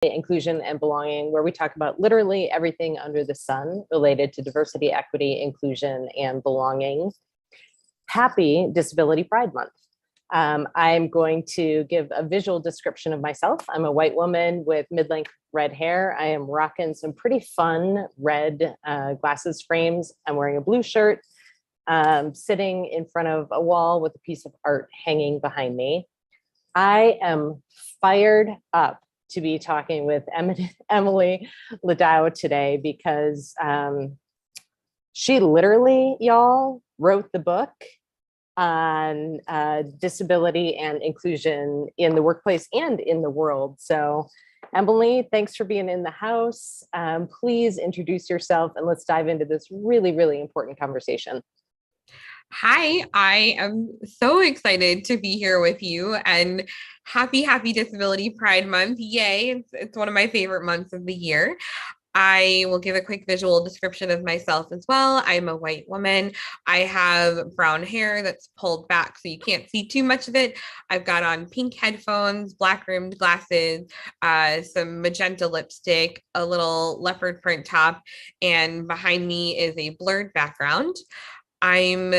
Inclusion and Belonging, where we talk about literally everything under the sun related to diversity, equity, inclusion, and belonging. Happy Disability Pride Month. I'm going to give a visual description of myself. I'm a white woman with mid-length red hair. I am rocking some pretty fun red glasses frames. I'm wearing a blue shirt, sitting in front of a wall with a piece of art hanging behind me. I am fired up to be talking with Emily Ladau today because she literally, y'all, wrote the book on disability and inclusion in the workplace and in the world. So Emily, thanks for being in the house. Please introduce yourself and let's dive into this really, really important conversation. Hi, I am so excited to be here with you and happy Disability Pride Month. Yay, it's one of my favorite months of the year. I will give a quick visual description of myself as well. I'm a white woman. I have brown hair that's pulled back so you can't see too much of it. I've got on pink headphones, black rimmed glasses, some magenta lipstick, a little leopard print top, and behind me is a blurred background. I'm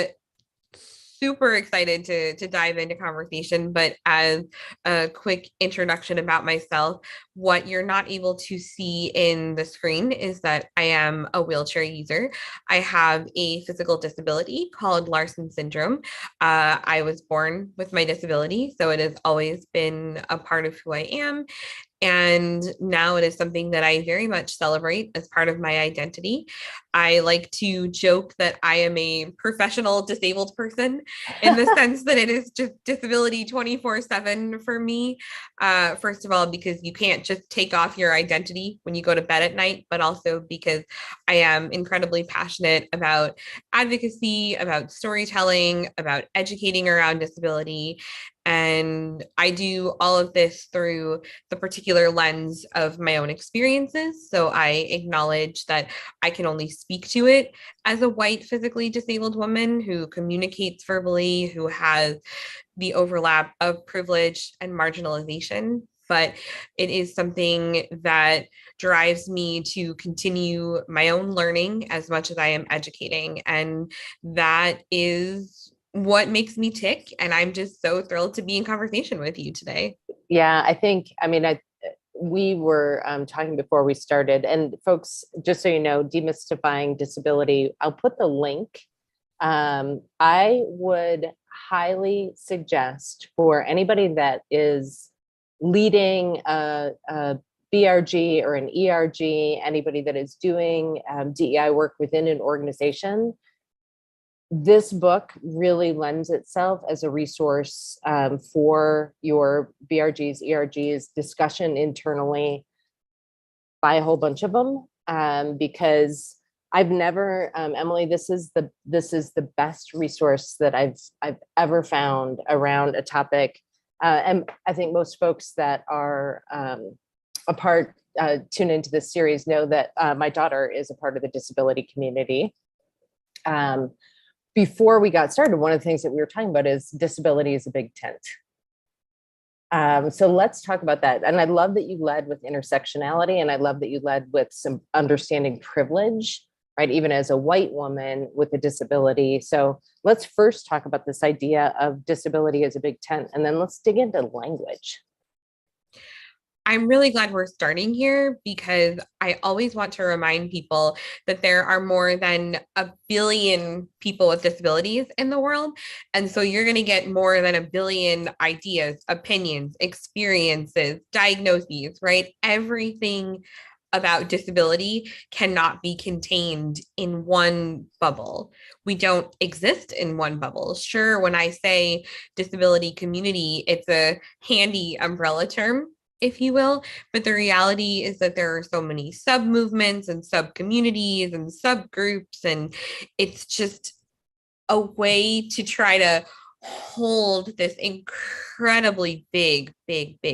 super excited to dive into conversation, but as a quick introduction about myself, what you're not able to see in the screen is that I am a wheelchair user. I have a physical disability called Larsen syndrome. I was born with my disability, so it has always been a part of who I am. And now it is something that I very much celebrate as part of my identity. I like to joke that I am a professional disabled person in the sense that it is just disability 24/7 for me. First of all, because you can't just take off your identity when you go to bed at night, but also because I am incredibly passionate about advocacy, about storytelling, about educating around disability. And I do all of this through the particular lens of my own experiences. So I acknowledge that I can only speak to it as a white physically disabled woman who communicates verbally, who has the overlap of privilege and marginalization. But it is something that drives me to continue my own learning as much as I am educating. And that is what makes me tick. And I'm just so thrilled to be in conversation with you today. Yeah, we were talking before we started, and folks, just so you know, demystifying disability, I'll put the link. I would highly suggest for anybody that is leading a BRG or an ERG, anybody that is doing DEI work within an organization, this book really lends itself as a resource for your BRGs, ERGs, discussion internally. Buy a whole bunch of them because I've never, Emily, this is the best resource that I've ever found around a topic. And I think most folks that are tune into this series know that my daughter is a part of the disability community. Before we got started, one of the things that we were talking about is disability is a big tent. So let's talk about that. And I love that you led with intersectionality, and I love that you led with some understanding privilege, right? Even as a white woman with a disability. So let's first talk about this idea of disability as a big tent, and then let's dig into language. I'm really glad we're starting here because I always want to remind people that there are more than a billion people with disabilities in the world. And so you're going to get more than a billion ideas, opinions, experiences, diagnoses, right? Everything about disability cannot be contained in one bubble. We don't exist in one bubble. Sure, when I say disability community, it's a handy umbrella term, if you will. But the reality is that there are so many sub movements and sub communities and subgroups, and it's just a way to try to hold this incredibly big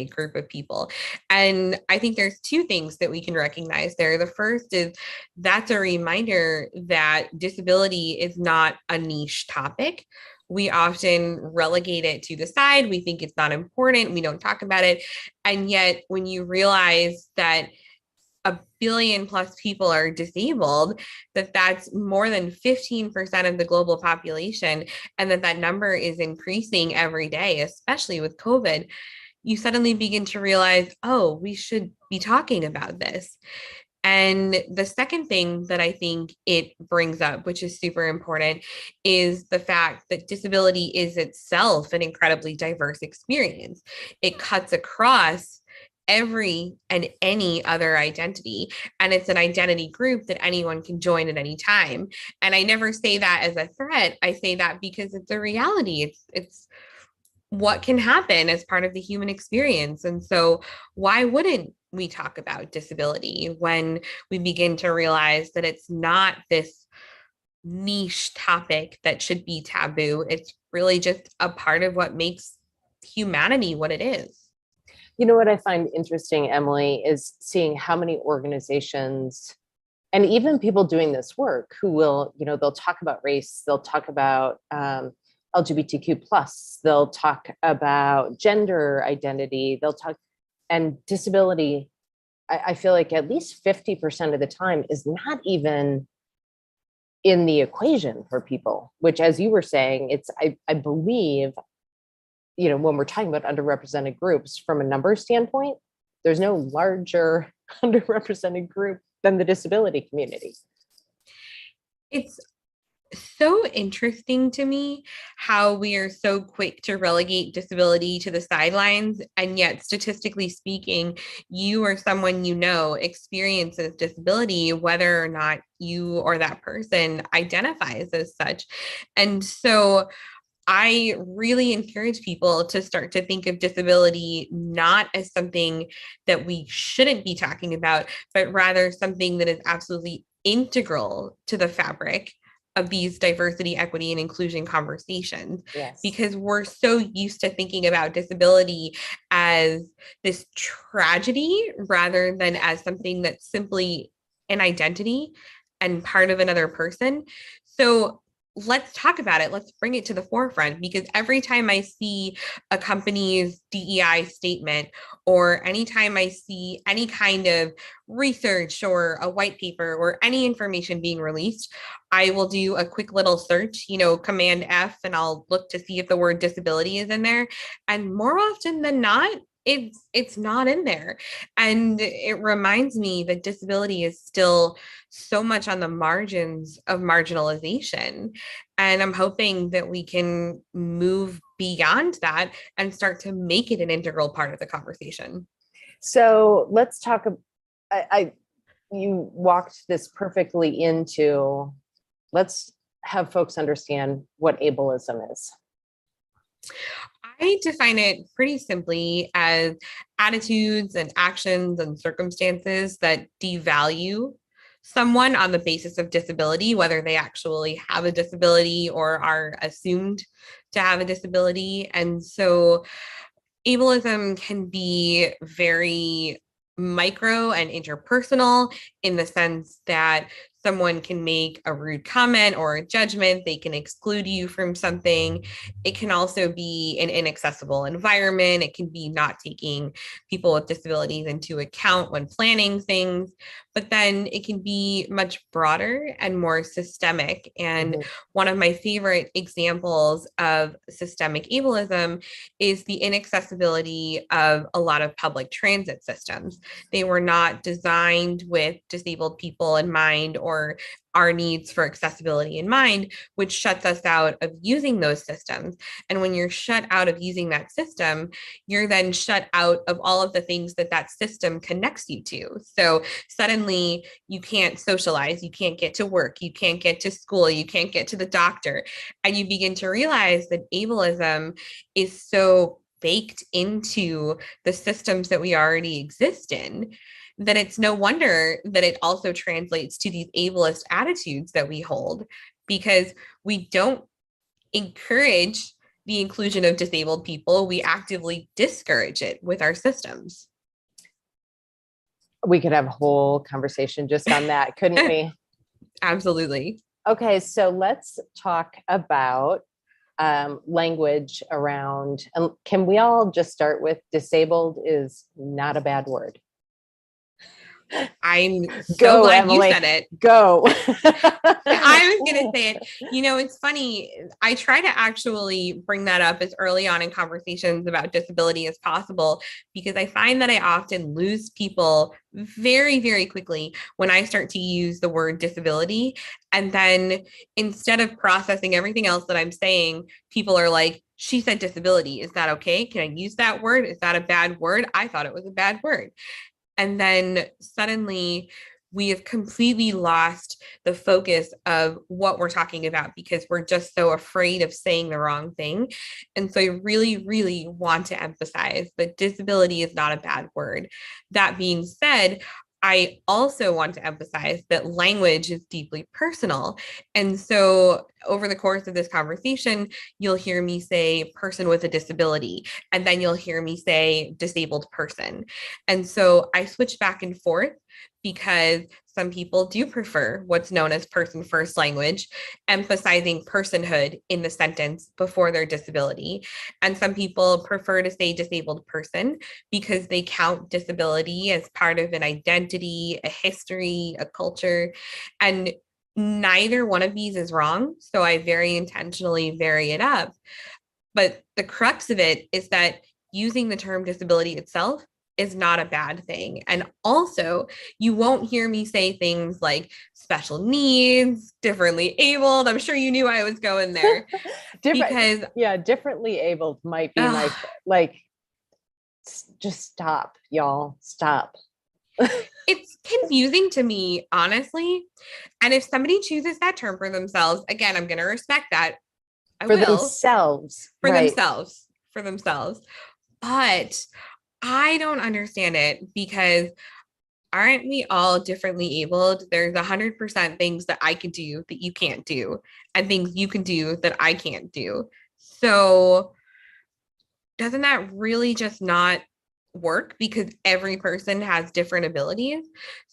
group of people. And I think there's two things that we can recognize there. The first is that's a reminder that disability is not a niche topic. we often relegate it to the side. We think it's not important. We don't talk about it. And yet, when you realize that a billion plus people are disabled, that's more than 15% of the global population, and that number is increasing every day, especially with COVID, you suddenly begin to realize, oh, we should be talking about this. And the second thing that I think it brings up, which is super important, is the fact that disability is itself an incredibly diverse experience. It cuts across every and any other identity, and it's an identity group that anyone can join at any time. And I never say that as a threat. I say that because it's a reality. It's what can happen as part of the human experience. And so, why wouldn't we talk about disability when we begin to realize that it's not this niche topic that should be taboo? It's really just a part of what makes humanity what it is. You know what I find interesting, Emily, is seeing how many organizations and even people doing this work who will, they'll talk about race, they'll talk about LGBTQ plus, they'll talk about gender identity, they'll talk, and disability. I feel like at least 50% of the time is not even in the equation for people, which, as you were saying, I believe, when we're talking about underrepresented groups from a numbers standpoint, there's no larger underrepresented group than the disability community. It's so interesting to me how we are so quick to relegate disability to the sidelines. And yet, statistically speaking, you or someone experiences disability, whether or not you or that person identifies as such. And so I really encourage people to start to think of disability not as something that we shouldn't be talking about, but rather something that is absolutely integral to the fabric of these diversity, equity, and inclusion conversations. Yes. Because we're so used to thinking about disability as this tragedy rather than as something that's simply an identity and part of another person. So let's talk about it. Let's bring it to the forefront, because every time I see a company's DEI statement, or anytime I see any kind of research or a white paper or any information being released, I will do a quick little search, Command F, and I'll look to see if the word disability is in there. And more often than not, it's not in there. And it reminds me that disability is still so much on the margins of marginalization. And I'm hoping that we can move beyond that and start to make it an integral part of the conversation. So let's talk. You walked this perfectly into, let's have folks understand what ableism is. I define it pretty simply as attitudes and actions and circumstances that devalue someone on the basis of disability, whether they actually have a disability or are assumed to have a disability. And so ableism can be very micro and interpersonal, in the sense that someone can make a rude comment or a judgment, they can exclude you from something. It can also be an inaccessible environment. It can be not taking people with disabilities into account when planning things. But then it can be much broader and more systemic. And one of my favorite examples of systemic ableism is the inaccessibility of a lot of public transit systems. They were not designed with disabled people in mind or our needs for accessibility in mind, which shuts us out of using those systems. And when you're shut out of using that system, you're then shut out of all of the things that system connects you to. So suddenly you can't socialize, you can't get to work, you can't get to school, you can't get to the doctor. And you begin to realize that ableism is so baked into the systems that we already exist in, then it's no wonder that it also translates to these ableist attitudes that we hold, because we don't encourage the inclusion of disabled people. We actively discourage it with our systems. We could have a whole conversation just on that, couldn't we? Absolutely. Okay, so let's talk about language around, and can we all just start with disabled is not a bad word. I'm so Go, glad Emily. you said it. Go. I was going to say it. It's funny. I try to actually bring that up as early on in conversations about disability as possible, because I find that I often lose people very, very quickly when I start to use the word disability. And then instead of processing everything else that I'm saying, people are like, she said disability. Is that okay? Can I use that word? Is that a bad word? I thought it was a bad word. And then suddenly we have completely lost the focus of what we're talking about because we're just so afraid of saying the wrong thing. And so I really, really want to emphasize that disability is not a bad word. That being said, I also want to emphasize that language is deeply personal. And so over the course of this conversation, you'll hear me say person with a disability, and then you'll hear me say disabled person. And so I switch back and forth because some people do prefer what's known as person first language, emphasizing personhood in the sentence before their disability. And some people prefer to say disabled person because they count disability as part of an identity, a history, a culture. And neither one of these is wrong. So I very intentionally vary it up. But the crux of it is that using the term disability itself is not a bad thing. And also, you won't hear me say things like special needs, differently abled. I'm sure you knew I was going there. Because differently abled might be like, just stop, y'all, stop. It's confusing to me, honestly. And if somebody chooses that term for themselves, again, I'm going to respect that. Themselves. For themselves. But I don't understand it because aren't we all differently abled? There's 100% things that I can do that you can't do, and things you can do that I can't do. So doesn't that really just not work because every person has different abilities?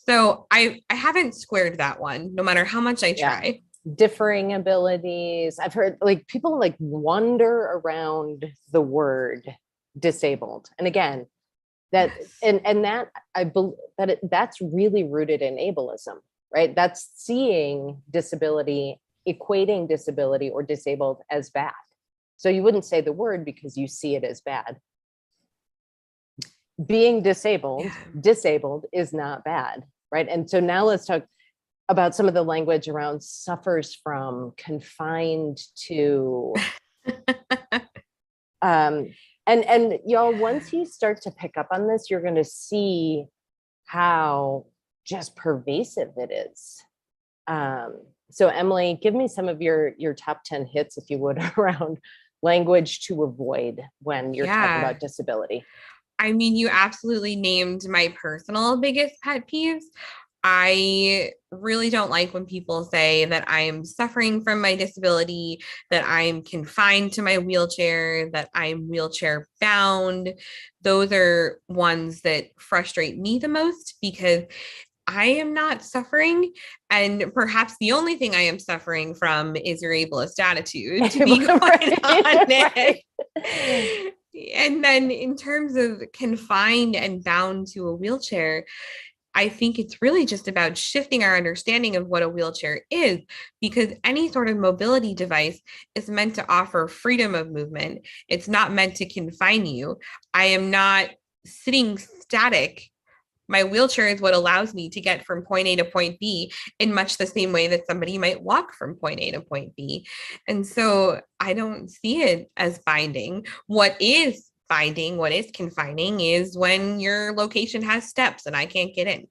So I haven't squared that one, no matter how much I try. Differing abilities. I've heard like people like wander around the word disabled. And again, that and that I believe that that's really rooted in ableism, right? That's seeing disability, equating disability or disabled as bad. So you wouldn't say the word because you see it as bad. Being disabled is not bad, right? And so now let's talk about some of the language around suffers from, confined to. And y'all, once you start to pick up on this, you're going to see how just pervasive it is. So Emily, give me some of your top 10 hits, if you would, around language to avoid when you're talking about disability. I mean, you absolutely named my personal biggest pet peeves. I really don't like when people say that I'm suffering from my disability, that I'm confined to my wheelchair, that I'm wheelchair bound. Those are ones that frustrate me the most because I am not suffering. And perhaps the only thing I am suffering from is your ableist attitude, to be quite honest. And then in terms of confined and bound to a wheelchair, I think it's really just about shifting our understanding of what a wheelchair is, because any sort of mobility device is meant to offer freedom of movement. It's not meant to confine you. I am not sitting static. My wheelchair is what allows me to get from point A to point B in much the same way that somebody might walk from point A to point B. And so I don't see it as binding. What is binding, what is confining is when your location has steps and I can't get in.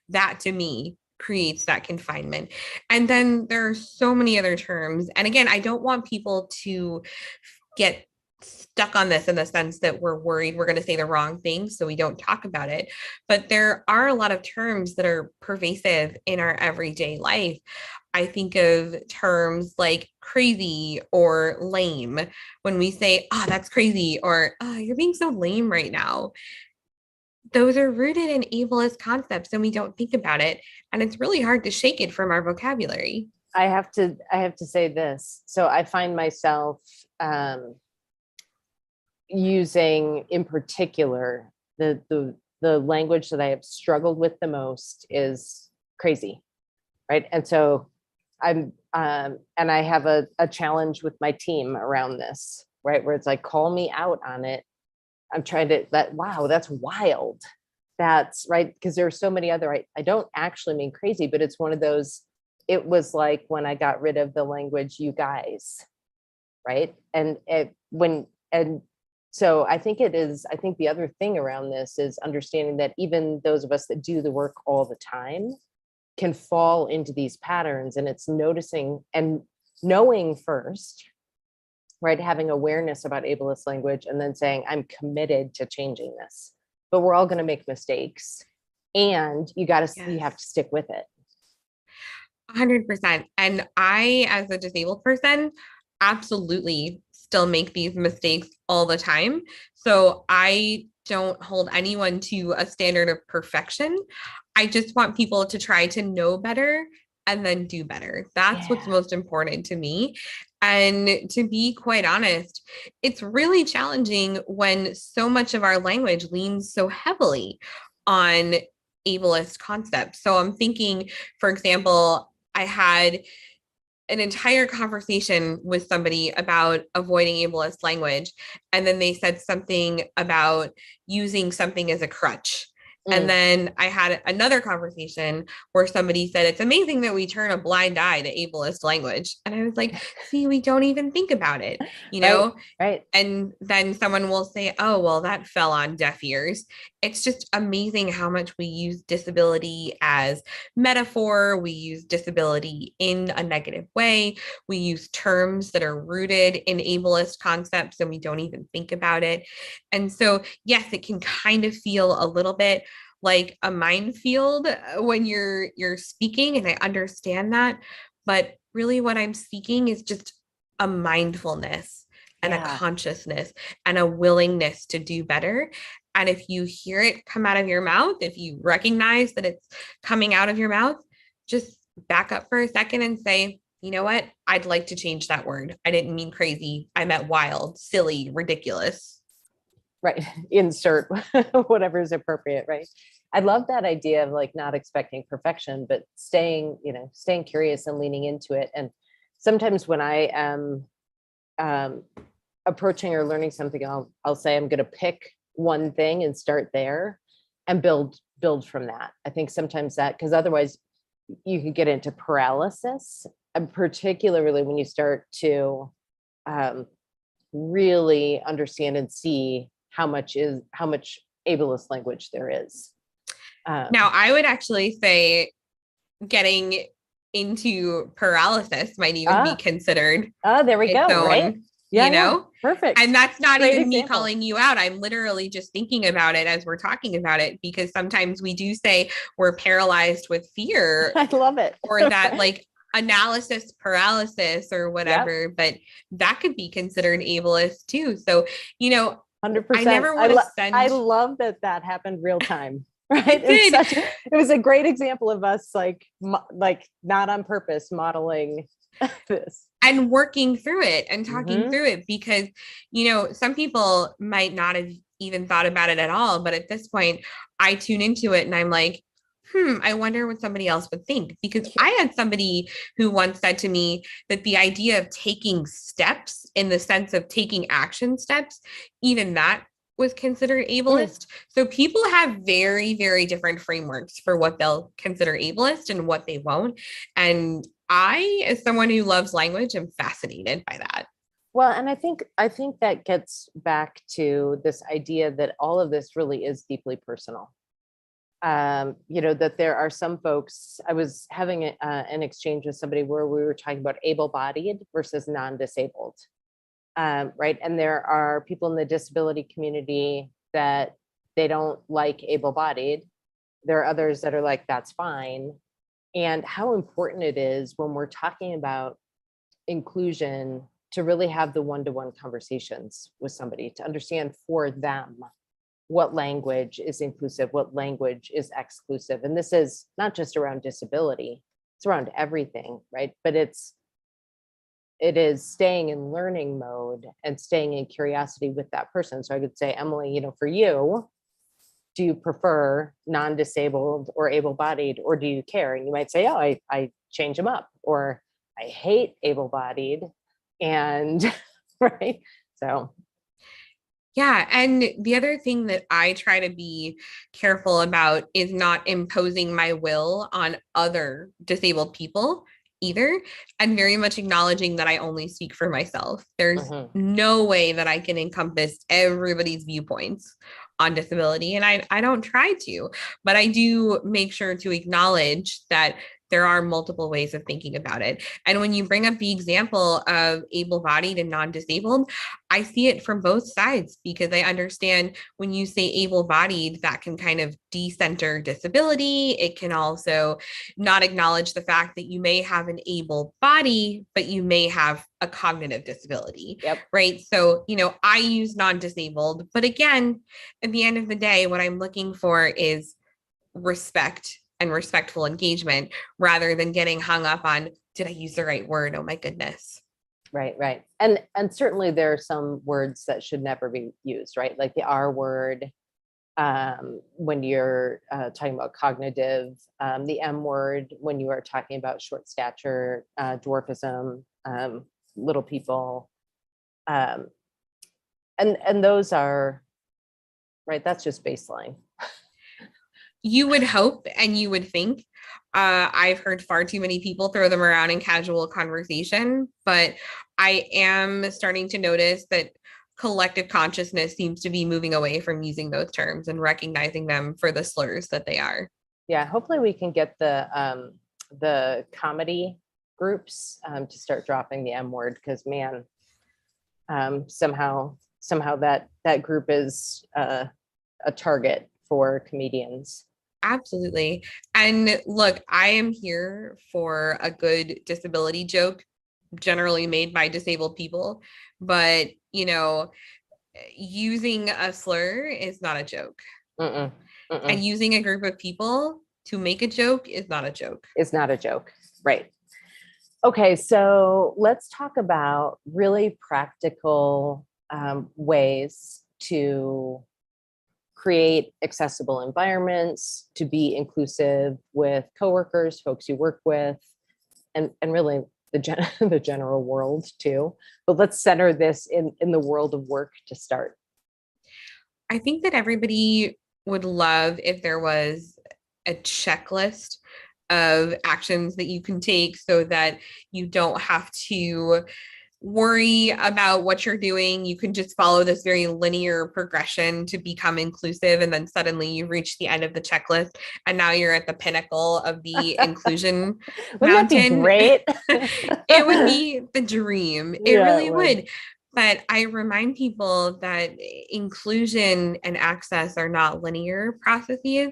That to me creates that confinement. And then there are so many other terms. And again, I don't want people to get stuck on this in the sense that we're worried we're going to say the wrong thing, so we don't talk about it. But there are a lot of terms that are pervasive in our everyday life. I think of terms like crazy or lame when we say, oh, that's crazy, or oh, you're being so lame right now. Those are rooted in ableist concepts and we don't think about it. And it's really hard to shake it from our vocabulary. I have to say this. So I find myself using, in particular, the language that I have struggled with the most is crazy, right? And so I'm and I have a challenge with my team around this, right? Where it's like, call me out on it. I'm trying to wow, that's wild. That's right. Because there are so many other, I don't actually mean crazy, but it's one of those, it was like when I got rid of the language, you guys, right? And so I think I think the other thing around this is understanding that even those of us that do the work all the time can fall into these patterns, and it's noticing and knowing first, right? Having awareness about ableist language and then saying, I'm committed to changing this, but we're all going to make mistakes, and you have to stick with it. 100%. And I, as a disabled person, absolutely still make these mistakes all the time. So I don't hold anyone to a standard of perfection. I just want people to try to know better and then do better. That's what's most important to me. And to be quite honest, it's really challenging when so much of our language leans so heavily on ableist concepts. So I'm thinking, for example, I had an entire conversation with somebody about avoiding ableist language. And then they said something about using something as a crutch. And then I had another conversation where somebody said, it's amazing that we turn a blind eye to ableist language. And I was like, see, we don't even think about it, you know? Right. And then someone will say, oh, well, that fell on deaf ears. It's just amazing how much we use disability as metaphor. We use disability in a negative way. We use terms that are rooted in ableist concepts and we don't even think about it. And so, yes, it can kind of feel a little bit like a minefield when you're speaking, and I understand that, but really what I'm seeking is just a mindfulness and a consciousness and a willingness to do better. And if you hear it come out of your mouth, if you recognize that it's coming out of your mouth, just back up for a second and say, you know what? I'd like to change that word. I didn't mean crazy. I meant wild, silly, ridiculous. Right. Insert whatever is appropriate. Right. I love that idea of like not expecting perfection, but staying curious and leaning into it. And sometimes when I am approaching or learning something, I'll say I'm going to pick one thing and start there and build from that. I think sometimes that, because otherwise you can get into paralysis, and particularly when you start to really understand and see how much ableist language there is. Now, I would actually say getting into paralysis might even be considered. There we go. Right. Yeah, you know, perfect. And that's not Great even example. Me calling you out. I'm literally just thinking about it as we're talking about it, because sometimes we do say we're paralyzed with fear. I love it. Or that like analysis paralysis or whatever, but that could be considered ableist too. So, you know, 100%. I never want to send. I love that happened real time. Right. It was a great example of us like not on purpose modeling this and working through it and talking through it, because, you know, some people might not have even thought about it at all. But at this point, I tune into it and I'm like, I wonder what somebody else would think. Because I had somebody who once said to me that the idea of taking steps in the sense of taking action steps, even that was considered ableist. So people have very, very different frameworks for what they'll consider ableist and what they won't. And I, as someone who loves language, am fascinated by that. Well, and I think that gets back to this idea that all of this really is deeply personal. You know, that there are some folks, I was having an exchange with somebody where we were talking about able-bodied versus non-disabled. Right. And there are people in the disability community that they don't like able-bodied. There are others that are like, that's fine. And how important it is when we're talking about inclusion to really have the one-to-one conversations with somebody to understand for them what language is inclusive, what language is exclusive. And this is not just around disability, it's around everything, right? But it is staying in learning mode and staying in curiosity with that person. So I would say, Emily, for you, do you prefer non-disabled or able-bodied, or do you care? And you might say, oh, I change them up, or I hate able-bodied, and right. So Yeah. And the other thing that I try to be careful about is not imposing my will on other disabled people either, and very much acknowledging that I only speak for myself. There's mhm, no way that I can encompass everybody's viewpoints on disability. And I don't try to, but I do make sure to acknowledge that there are multiple ways of thinking about it. And when you bring up the example of able bodied and non disabled, I see it from both sides because I understand when you say able bodied, that can kind of decenter disability. It can also not acknowledge the fact that you may have an able body, but you may have a cognitive disability, yep, right? So, I use non disabled, but again, at the end of the day, what I'm looking for is respect and respectful engagement rather than getting hung up on, did I use the right word? Oh my goodness. right. And certainly there are some words that should never be used, right? Like the R word, when you're talking about cognitive, the M word when you are talking about short stature, dwarfism, little people, um, and those are right. That's just baseline. You would hope and you would think. I've heard far too many people throw them around in casual conversation, but I am starting to notice that collective consciousness seems to be moving away from using those terms and recognizing them for the slurs that they are. Yeah, hopefully we can get the comedy groups to start dropping the M word, because man, somehow that group is a target for comedians. Absolutely. And look, I am here for a good disability joke, generally made by disabled people, but using a slur is not a joke. Mm-mm, And mm-mm. using a group of people to make a joke is not a joke. It's not a joke, right? Okay, so let's talk about really practical ways to create accessible environments, to be inclusive with coworkers, folks you work with, and really the general world too. But let's center this in the world of work to start. I think that everybody would love if there was a checklist of actions that you can take so that you don't have to worry about what you're doing. You can just follow this very linear progression to become inclusive. And then suddenly you reach the end of the checklist and now you're at the pinnacle of the inclusion Wouldn't that be mountain. great? It would be the dream. It Yeah, really it would. would. But I remind people that inclusion and access are not linear processes,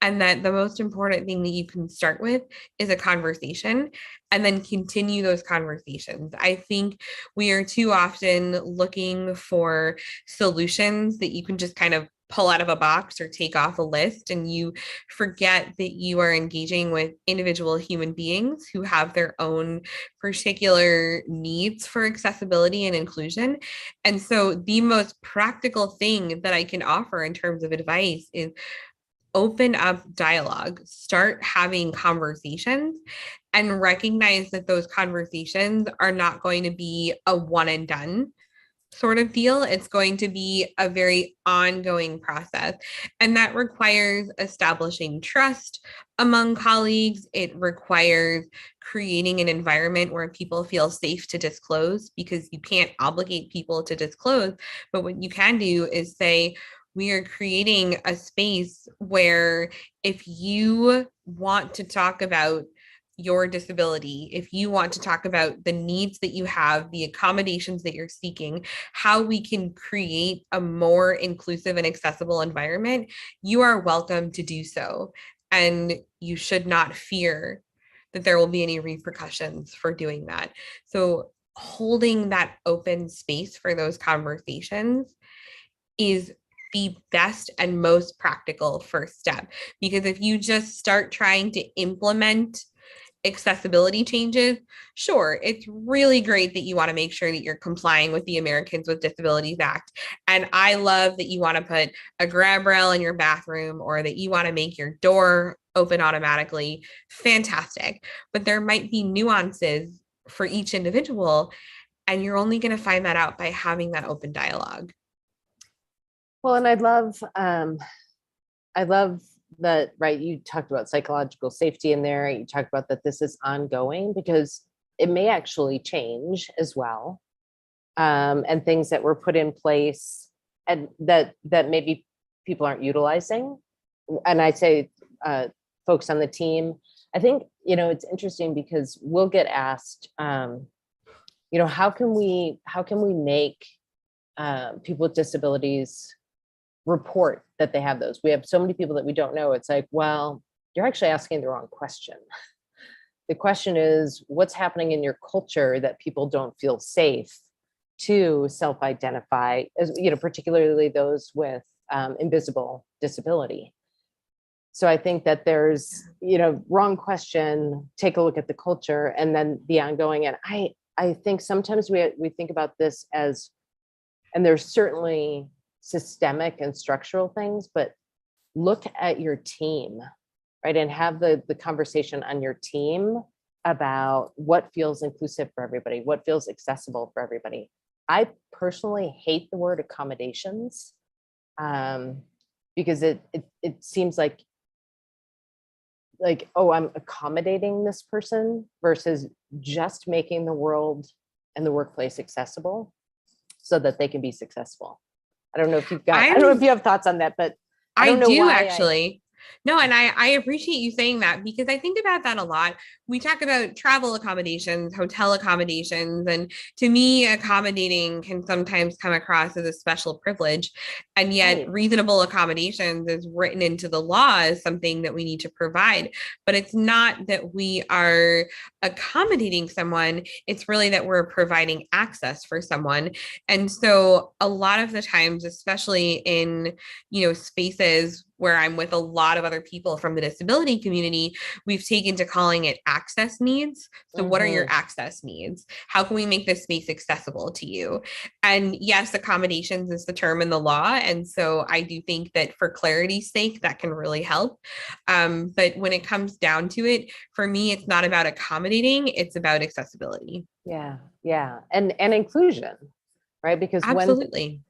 and that the most important thing that you can start with is a conversation and then continue those conversations. I think we are too often looking for solutions that you can just kind of pull out of a box or take off a list, and you forget that you are engaging with individual human beings who have their own particular needs for accessibility and inclusion. And so the most practical thing that I can offer in terms of advice is open up dialogue, start having conversations, and recognize that those conversations are not going to be a one and done sort of deal. It's going to be a very ongoing process. And that requires establishing trust among colleagues. It requires creating an environment where people feel safe to disclose, because you can't obligate people to disclose. But what you can do is say, we are creating a space where if you want to talk about your disability, if you want to talk about the needs that you have, the accommodations that you're seeking, how we can create a more inclusive and accessible environment, you are welcome to do so. And you should not fear that there will be any repercussions for doing that. So, holding that open space for those conversations is the best and most practical first step. Because if you just start trying to implement accessibility changes, sure, it's really great that you want to make sure that you're complying with the Americans with Disabilities Act. And I love that you want to put a grab rail in your bathroom or that you want to make your door open automatically. Fantastic. But there might be nuances for each individual, and you're only going to find that out by having that open dialogue. Well, and I love that, right? You talked about psychological safety in there. You talked about that this is ongoing because it may actually change as well. And things that were put in place and that maybe people aren't utilizing. And I say folks on the team, I think, it's interesting because we'll get asked, how can we make people with disabilities report that they have those? We have so many people that we don't know. It's like, well, you're actually asking the wrong question. The question is, what's happening in your culture that people don't feel safe to self-identify, as particularly those with invisible disability. So I think that there's, wrong question, take a look at the culture and then the ongoing. And I think sometimes we think about this as, and there's certainly systemic and structural things, but look at your team, right? And have the conversation on your team about what feels inclusive for everybody, what feels accessible for everybody. I personally hate the word accommodations because it seems like, oh, I'm accommodating this person versus just making the world and the workplace accessible so that they can be successful. I don't know if I don't know if you have thoughts on that, but I don't know why actually. No, and I appreciate you saying that because I think about that a lot. We talk about travel accommodations, hotel accommodations, and to me, accommodating can sometimes come across as a special privilege. And yet, Right. reasonable accommodations is written into the law as something that we need to provide. But it's not that we are accommodating someone, it's really that we're providing access for someone. And so, a lot of the times, especially in spaces where I'm with a lot of other people from the disability community, we've taken to calling it access needs. So what are your access needs? How can we make this space accessible to you? And yes, accommodations is the term in the law. And so I do think that for clarity's sake, that can really help. But when it comes down to it, for me, it's not about accommodating, it's about accessibility. Yeah. Yeah. And inclusion, right? Because absolutely.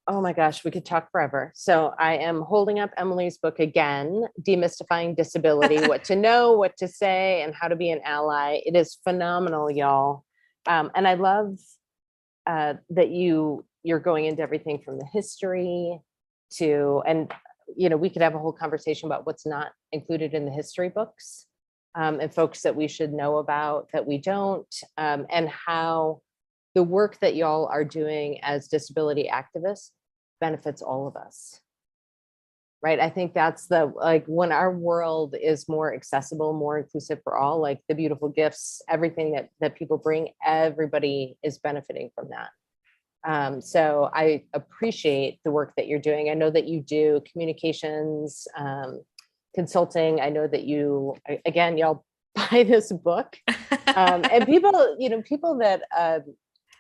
Oh my gosh, we could talk forever. So I am holding up Emily's book again, Demystifying Disability, What to Know, What to Say, and How to Be an Ally. It is phenomenal, y'all. And I love that you're going into everything from the history to, and we could have a whole conversation about what's not included in the history books and folks that we should know about that we don't, and how the work that y'all are doing as disability activists benefits all of us. Right. I think that's when our world is more accessible, more inclusive for all, like the beautiful gifts, everything that people bring, everybody is benefiting from that. So I appreciate the work that you're doing. I know that you do communications, consulting. I know that again, y'all buy this book. And people that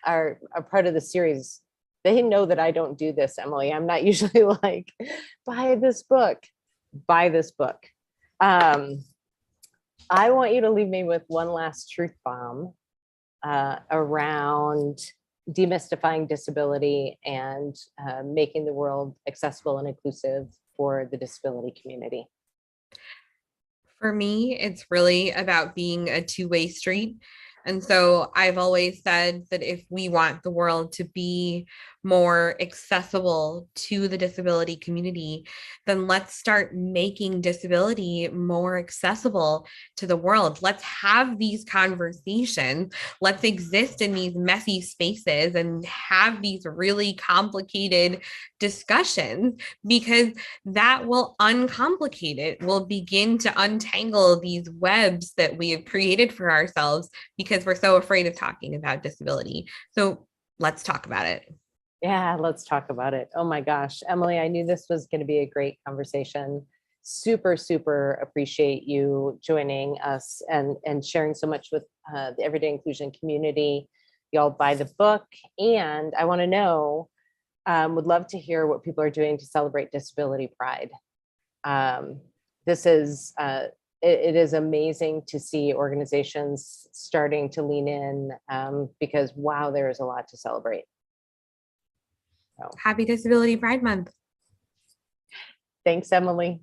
are a part of the series, they know that I don't do this, Emily. I'm not usually like, buy this book. I want you to leave me with one last truth bomb around demystifying disability and making the world accessible and inclusive for the disability community. For me, it's really about being a two-way street. And so I've always said that if we want the world to be more accessible to the disability community, then let's start making disability more accessible to the world. Let's have these conversations. Let's exist in these messy spaces and have these really complicated discussions, because that will uncomplicate it. We'll begin to untangle these webs that we have created for ourselves because we're so afraid of talking about disability. So let's talk about it. Yeah, let's talk about it. Oh my gosh, Emily, I knew this was going to be a great conversation. super, super appreciate you joining us and sharing so much with the Everyday Inclusion community. Y'all buy the book, and I want to know, would love to hear what people are doing to celebrate Disability Pride. This is, it is amazing to see organizations starting to lean in because wow, there is a lot to celebrate. So, Happy Disability Pride Month. thanks, Emily.